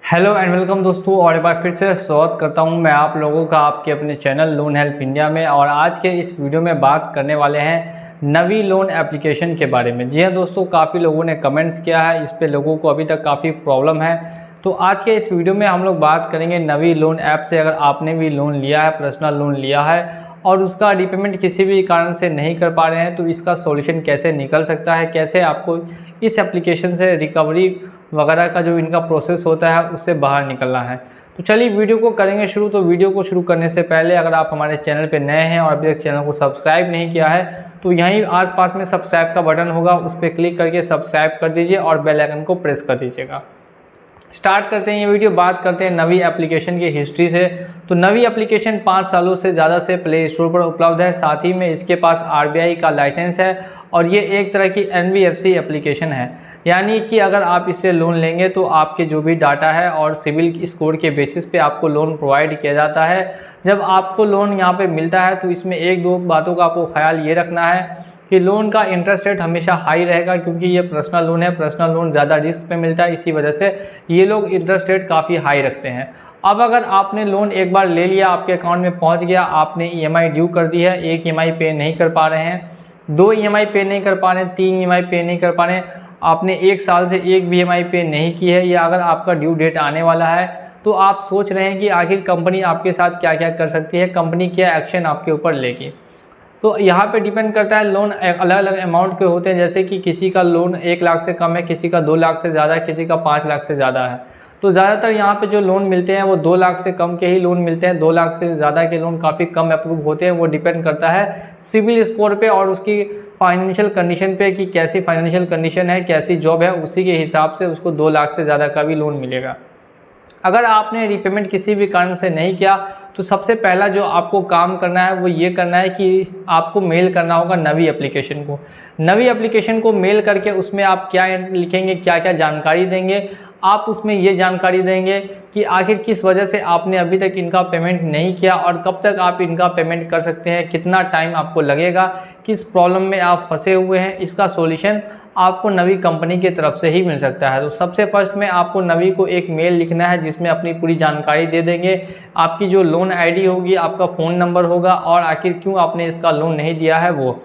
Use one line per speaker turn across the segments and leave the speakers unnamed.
Hello and welcome दोस्तों, और एक बार फिर से स्वागत करता हूं मैं आप लोगों का आपके अपने चैनल लोन हेल्प इंडिया में। और आज के इस वीडियो में बात करने वाले हैं नवी लोन एप्लीकेशन के बारे में। जी हाँ दोस्तों, काफ़ी लोगों ने कमेंट्स किया है, इस पे लोगों को अभी तक काफ़ी प्रॉब्लम है। तो आज के इस वीडियो में हम लोग बात करेंगे नवी लोन ऐप से। अगर आपने भी लोन लिया है, पर्सनल लोन लिया है और उसका रिपेमेंट किसी भी कारण से नहीं कर पा रहे हैं, तो इसका सॉल्यूशन कैसे निकल सकता है, कैसे आपको इस एप्लीकेशन से रिकवरी वगैरह का जो इनका प्रोसेस होता है उससे बाहर निकलना है। तो चलिए वीडियो को करेंगे शुरू। तो वीडियो को शुरू करने से पहले अगर आप हमारे चैनल पे नए हैं और अभी तक चैनल को सब्सक्राइब नहीं किया है तो यहीं आसपास में सब्सक्राइब का बटन होगा, उस पर क्लिक करके सब्सक्राइब कर दीजिए और बेल आइकन को प्रेस कर दीजिएगा। स्टार्ट करते हैं ये वीडियो। बात करते हैं नवी एप्लीकेशन की हिस्ट्री से। तो नवी एप्लीकेशन 5 सालों से ज़्यादा से प्ले स्टोर पर उपलब्ध है। साथ ही में इसके पास RBI का लाइसेंस है और ये एक तरह की NBFC एप्लीकेशन है, यानी कि अगर आप इससे लोन लेंगे तो आपके जो भी डाटा है और सिविल स्कोर के बेसिस पे आपको लोन प्रोवाइड किया जाता है। जब आपको लोन यहाँ पे मिलता है तो इसमें एक दो बातों का आपको ख्याल ये रखना है कि लोन का इंटरेस्ट रेट हमेशा हाई रहेगा, क्योंकि ये पर्सनल लोन है। पर्सनल लोन ज़्यादा रिस्क पे मिलता है, इसी वजह से ये लोग इंटरेस्ट रेट काफ़ी हाई रखते हैं। अब अगर आपने लोन एक बार ले लिया, आपके अकाउंट में पहुँच गया, आपने EMI ड्यू कर दी है, एक EMI पे नहीं कर पा रहे हैं, 2 EMI पे नहीं कर पा रहे हैं, 3 EMI पे नहीं कर पा रहे हैं, आपने 1 साल से एक भी EMI पे नहीं की है, या अगर आपका ड्यू डेट आने वाला है, तो आप सोच रहे हैं कि आखिर कंपनी आपके साथ क्या क्या कर सकती है, कंपनी क्या एक्शन आपके ऊपर लेगी। तो यहाँ पे डिपेंड करता है। लोन अलग अलग अमाउंट के होते हैं, जैसे कि किसी का लोन 1 लाख से कम है, किसी का 2 लाख से ज़्यादा है, किसी का 5 लाख से ज़्यादा है। तो ज़्यादातर यहाँ पे जो लोन मिलते हैं वो 2 लाख से कम के ही लोन मिलते हैं। 2 लाख से ज़्यादा के लोन काफ़ी कम अप्रूव होते हैं। वो डिपेंड करता है सिविल स्कोर पे और उसकी फाइनेंशियल कंडीशन पे कि कैसी फाइनेंशियल कंडीशन है, कैसी जॉब है, उसी के हिसाब से उसको 2 लाख से ज़्यादा का भी लोन मिलेगा। अगर आपने रिपेमेंट किसी भी कारण से नहीं किया तो सबसे पहला जो आपको काम करना है वो ये करना है कि आपको मेल करना होगा नवी एप्लीकेशन को। नवी एप्लीकेशन को मेल करके उसमें आप क्या लिखेंगे, क्या क्या जानकारी देंगे। आप उसमें ये जानकारी देंगे कि आखिर किस वजह से आपने अभी तक इनका पेमेंट नहीं किया और कब तक आप इनका पेमेंट कर सकते हैं, कितना टाइम आपको लगेगा, किस प्रॉब्लम में आप फंसे हुए हैं। इसका सॉल्यूशन आपको नवी कंपनी की तरफ से ही मिल सकता है। तो सबसे फर्स्ट में आपको नवी को एक मेल लिखना है जिसमें अपनी पूरी जानकारी दे देंगे, आपकी जो लोन ID होगी, आपका फ़ोन नंबर होगा और आखिर क्यों आपने इसका लोन नहीं दिया है वो।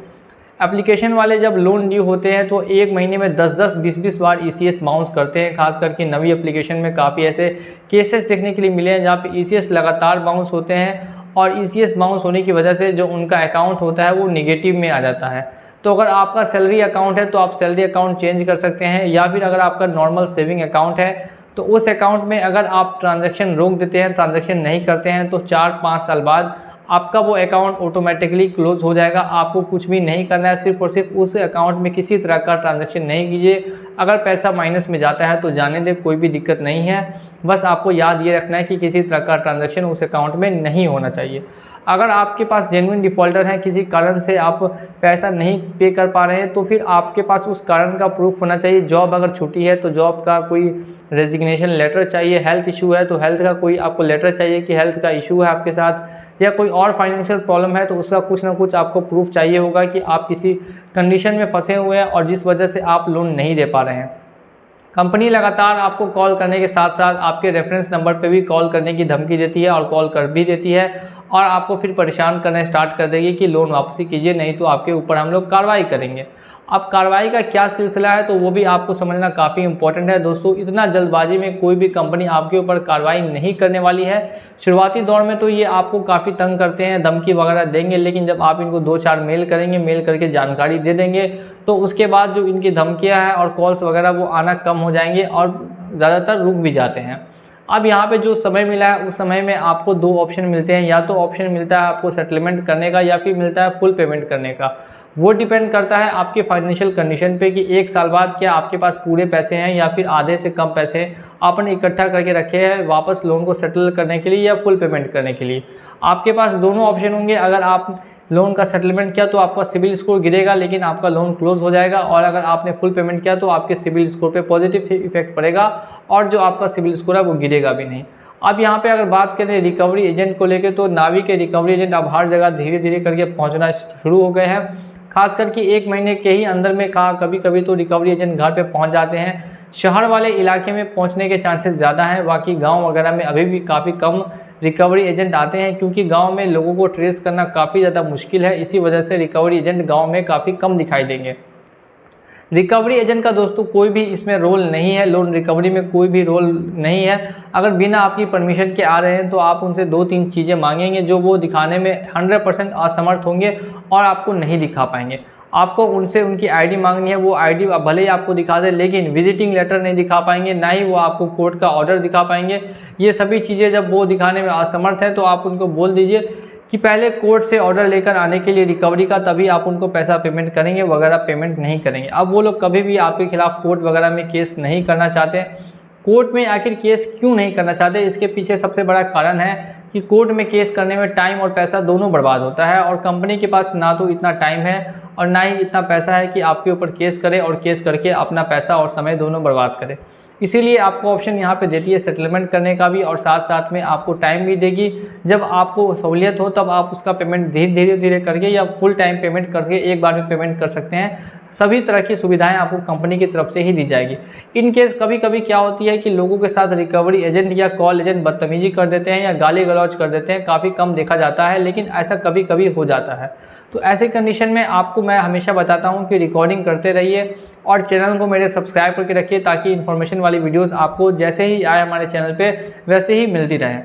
एप्लीकेशन वाले जब लोन ड्यू होते हैं तो 1 महीने में 10-10, 20-20 बार ECS बाउंस करते हैं। खास करके नवी एप्लीकेशन में काफ़ी ऐसे केसेस देखने के लिए मिले हैं जहाँ पे ECS लगातार बाउंस होते हैं और ECS बाउंस होने की वजह से जो उनका अकाउंट होता है वो निगेटिव में आ जाता है। तो अगर आपका सैलरी अकाउंट है तो आप सैलरी अकाउंट चेंज कर सकते हैं, या फिर अगर आपका नॉर्मल सेविंग अकाउंट है तो उस अकाउंट में अगर आप ट्रांजैक्शन रोक देते हैं, ट्रांजैक्शन नहीं करते हैं, तो 4-5 साल बाद आपका वो अकाउंट ऑटोमेटिकली क्लोज हो जाएगा। आपको कुछ भी नहीं करना है, सिर्फ और सिर्फ उस अकाउंट में किसी तरह का ट्रांजैक्शन नहीं कीजिए। अगर पैसा माइनस में जाता है तो जाने दे, कोई भी दिक्कत नहीं है। बस आपको याद ये रखना है कि किसी तरह का ट्रांजैक्शन उस अकाउंट में नहीं होना चाहिए। अगर आपके पास जेन्युइन डिफ़ॉल्टर है, किसी कारण से आप पैसा नहीं पे कर पा रहे हैं, तो फिर आपके पास उस कारण का प्रूफ होना चाहिए। जॉब अगर छुट्टी है तो जॉब का कोई रेजिग्नेशन लेटर चाहिए, हेल्थ इशू है तो हेल्थ का कोई आपको लेटर चाहिए कि हेल्थ का इशू है आपके साथ, या कोई और फाइनेंशियल प्रॉब्लम है तो उसका कुछ ना कुछ आपको प्रूफ चाहिए होगा कि आप किसी कंडीशन में फंसे हुए हैं और जिस वजह से आप लोन नहीं दे पा रहे हैं। कंपनी लगातार आपको कॉल करने के साथ साथ आपके रेफरेंस नंबर पे भी कॉल करने की धमकी देती है और कॉल कर भी देती है और आपको फिर परेशान करना स्टार्ट कर देगी कि लोन वापसी कीजिए, नहीं तो आपके ऊपर हम लोग कार्रवाई करेंगे। अब कार्रवाई का क्या सिलसिला है तो वो भी आपको समझना काफ़ी इंपॉर्टेंट है दोस्तों। इतना जल्दबाजी में कोई भी कंपनी आपके ऊपर कार्रवाई नहीं करने वाली है। शुरुआती दौर में तो ये आपको काफ़ी तंग करते हैं, धमकी वगैरह देंगे, लेकिन जब आप इनको 2-4 मेल करेंगे, मेल करके जानकारी दे देंगे, तो उसके बाद जो इनकी धमकियाँ हैं और कॉल्स वगैरह वो आना कम हो जाएंगे और ज़्यादातर रुक भी जाते हैं। अब यहाँ पे जो समय मिला है उस समय में आपको 2 ऑप्शन मिलते हैं, या तो ऑप्शन मिलता है आपको सेटलमेंट करने का या फिर मिलता है फुल पेमेंट करने का। वो डिपेंड करता है आपके फाइनेंशियल कंडीशन पे कि 1 साल बाद क्या आपके पास पूरे पैसे हैं या फिर आधे से कम पैसे आपने इकट्ठा करके रखे हैं वापस लोन को सेटल करने के लिए या फुल पेमेंट करने के लिए। आपके पास दोनों ऑप्शन होंगे। अगर आप लोन का सेटलमेंट किया तो आपका सिविल स्कोर गिरेगा लेकिन आपका लोन क्लोज हो जाएगा, और अगर आपने फुल पेमेंट किया तो आपके सिविल स्कोर पे पॉजिटिव इफेक्ट पड़ेगा और जो आपका सिविल स्कोर है वो गिरेगा भी नहीं। अब यहाँ पे अगर बात करें रिकवरी एजेंट को लेकर, तो नावी के रिकवरी एजेंट अब हर जगह धीरे धीरे करके पहुँचना शुरू हो गए हैं। खास करके 1 महीने के ही अंदर में कभी कभी तो रिकवरी एजेंट घर पे पहुंच जाते हैं। शहर वाले इलाके में पहुंचने के चांसेस ज़्यादा हैं, बाकी गांव वगैरह में अभी भी काफ़ी कम रिकवरी एजेंट आते हैं, क्योंकि गांव में लोगों को ट्रेस करना काफ़ी ज़्यादा मुश्किल है। इसी वजह से रिकवरी एजेंट गाँव में काफ़ी कम दिखाई देंगे। रिकवरी एजेंट का दोस्तों कोई भी इसमें रोल नहीं है, लोन रिकवरी में कोई भी रोल नहीं है। अगर बिना आपकी परमिशन के आ रहे हैं तो आप उनसे 2-3 चीज़ें मांगेंगे जो वो दिखाने में 100% असमर्थ होंगे और आपको नहीं दिखा पाएंगे। आपको उनसे उनकी आईडी मांगनी है, वो आईडी भले ही आपको दिखा दे लेकिन विजिटिंग लेटर नहीं दिखा पाएंगे, ना ही वो आपको कोर्ट का ऑर्डर दिखा पाएंगे। ये सभी चीज़ें जब वो दिखाने में असमर्थ है तो आप उनको बोल दीजिए कि पहले कोर्ट से ऑर्डर लेकर आने के लिए रिकवरी का, तभी आप उनको पैसा पेमेंट करेंगे, वगैरह पेमेंट नहीं करेंगे। अब वो लोग कभी भी आपके खिलाफ कोर्ट वगैरह में केस नहीं करना चाहते। कोर्ट में आखिर केस क्यों नहीं करना चाहते, इसके पीछे सबसे बड़ा कारण है कि कोर्ट में केस करने में टाइम और पैसा दोनों बर्बाद होता है और कंपनी के पास ना तो इतना टाइम है और ना ही इतना पैसा है कि आपके ऊपर केस करे और केस करके अपना पैसा और समय दोनों बर्बाद करे। इसीलिए आपको ऑप्शन यहाँ पे देती है सेटलमेंट करने का भी, और साथ साथ में आपको टाइम भी देगी। जब आपको सहूलियत हो तब आप उसका पेमेंट धीरे धीरे करके या फुल टाइम पेमेंट करके एक बार में पेमेंट कर सकते हैं। सभी तरह की सुविधाएं आपको कंपनी की तरफ से ही दी जाएगी। इन केस कभी कभी क्या होती है कि लोगों के साथ रिकवरी एजेंट या कॉल एजेंट बदतमीजी कर देते हैं या गाली गलौज कर देते हैं, काफ़ी कम देखा जाता है लेकिन ऐसा कभी कभी हो जाता है। तो ऐसे कंडीशन में आपको मैं हमेशा बताता हूं कि रिकॉर्डिंग करते रहिए और चैनल को मेरे सब्सक्राइब करके रखिए, ताकि इन्फॉर्मेशन वाली वीडियोस आपको जैसे ही आए हमारे चैनल पे वैसे ही मिलती रहे।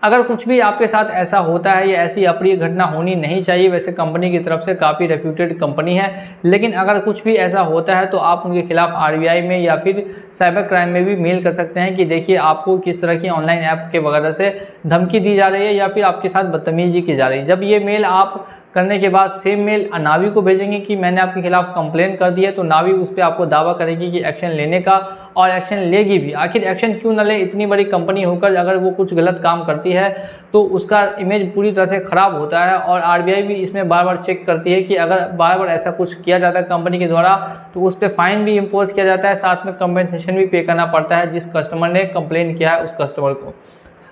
अगर कुछ भी आपके साथ ऐसा होता है या ऐसी अप्रिय घटना होनी नहीं चाहिए, वैसे कंपनी की तरफ से काफ़ी रेप्यूटेड कंपनी है, लेकिन अगर कुछ भी ऐसा होता है तो आप उनके खिलाफ RBI में या फिर साइबर क्राइम में भी मेल कर सकते हैं कि देखिए आपको किस तरह की ऑनलाइन ऐप के वगैरह से धमकी दी जा रही है या फिर आपके साथ बदतमीजी की जा रही है। जब ये मेल आप करने के बाद सेम मेल नावी को भेजेंगे कि मैंने आपके खिलाफ कंप्लेन कर दी है, तो नावी उस पर आपको दावा करेगी कि एक्शन लेने का, और एक्शन लेगी भी। आखिर एक्शन क्यों न ले, इतनी बड़ी कंपनी होकर अगर वो कुछ गलत काम करती है तो उसका इमेज पूरी तरह से ख़राब होता है, और RBI भी इसमें बार बार चेक करती है कि अगर बार बार ऐसा कुछ किया जाता है कंपनी के द्वारा तो उस पर फाइन भी इम्पोज किया जाता है, साथ में कंपनसेशन भी पे करना पड़ता है जिस कस्टमर ने कंप्लेन किया है उस कस्टमर को।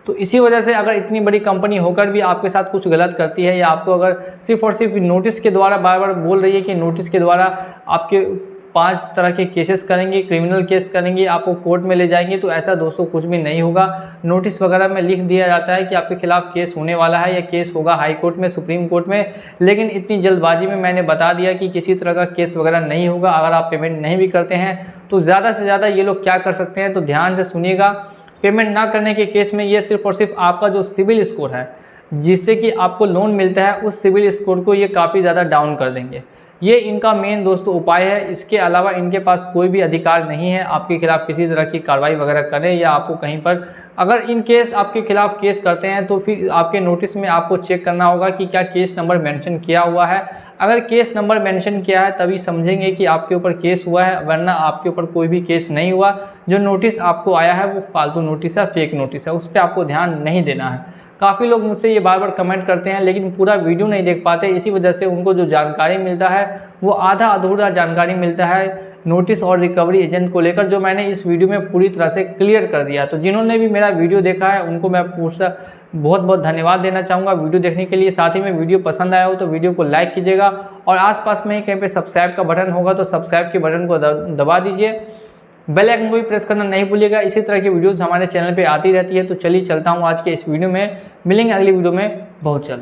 तो इसी वजह से अगर इतनी बड़ी कंपनी होकर भी आपके साथ कुछ गलत करती है या आपको अगर सिर्फ और सिर्फ नोटिस के द्वारा बार बार बोल रही है कि नोटिस के द्वारा आपके 5 तरह के केसेस करेंगे, क्रिमिनल केस करेंगे, आपको कोर्ट में ले जाएंगे, तो ऐसा दोस्तों कुछ भी नहीं होगा। नोटिस वगैरह में लिख दिया जाता है कि आपके खिलाफ केस होने वाला है या केस होगा हाई कोर्ट में, सुप्रीम कोर्ट में, लेकिन इतनी जल्दबाजी में मैंने बता दिया कि किसी तरह का केस वगैरह नहीं होगा। अगर आप पेमेंट नहीं भी करते हैं तो ज़्यादा से ज़्यादा ये लोग क्या कर सकते हैं, तो ध्यान से सुनिएगा। पेमेंट ना करने के केस में ये सिर्फ और सिर्फ आपका जो सिविल स्कोर है जिससे कि आपको लोन मिलता है, उस सिविल स्कोर को ये काफ़ी ज़्यादा डाउन कर देंगे। ये इनका मेन दोस्तों उपाय है। इसके अलावा इनके पास कोई भी अधिकार नहीं है आपके खिलाफ किसी तरह की कार्रवाई वगैरह करें या आपको कहीं पर, अगर इन केस आपके खिलाफ केस करते हैं तो फिर आपके नोटिस में आपको चेक करना होगा कि क्या केस नंबर मेंशन किया हुआ है। अगर केस नंबर मेंशन किया है तभी समझेंगे कि आपके ऊपर केस हुआ है, वरना आपके ऊपर कोई भी केस नहीं हुआ। जो नोटिस आपको आया है वो फालतू नोटिस है, फेक नोटिस है, उस पर आपको ध्यान नहीं देना है। काफ़ी लोग मुझसे ये बार बार कमेंट करते हैं लेकिन पूरा वीडियो नहीं देख पाते, इसी वजह से उनको जो जानकारी मिलता है वो आधा अधूरा जानकारी मिलता है नोटिस और रिकवरी एजेंट को लेकर, जो मैंने इस वीडियो में पूरी तरह से क्लियर कर दिया। तो जिन्होंने भी मेरा वीडियो देखा है उनको मैं बहुत बहुत धन्यवाद देना चाहूँगा वीडियो देखने के लिए। साथ ही में वीडियो पसंद आया हो तो वीडियो को लाइक कीजिएगा और आसपास में ही कहीं पे सब्सक्राइब का बटन होगा तो सब्सक्राइब के बटन को दबा दीजिए। बेल आइकन को भी प्रेस करना नहीं भूलिएगा। इसी तरह की वीडियोस हमारे चैनल पे आती रहती है। तो चलिए चलता हूँ आज के इस वीडियो में, मिलेंगे अगली वीडियो में बहुत जल्द।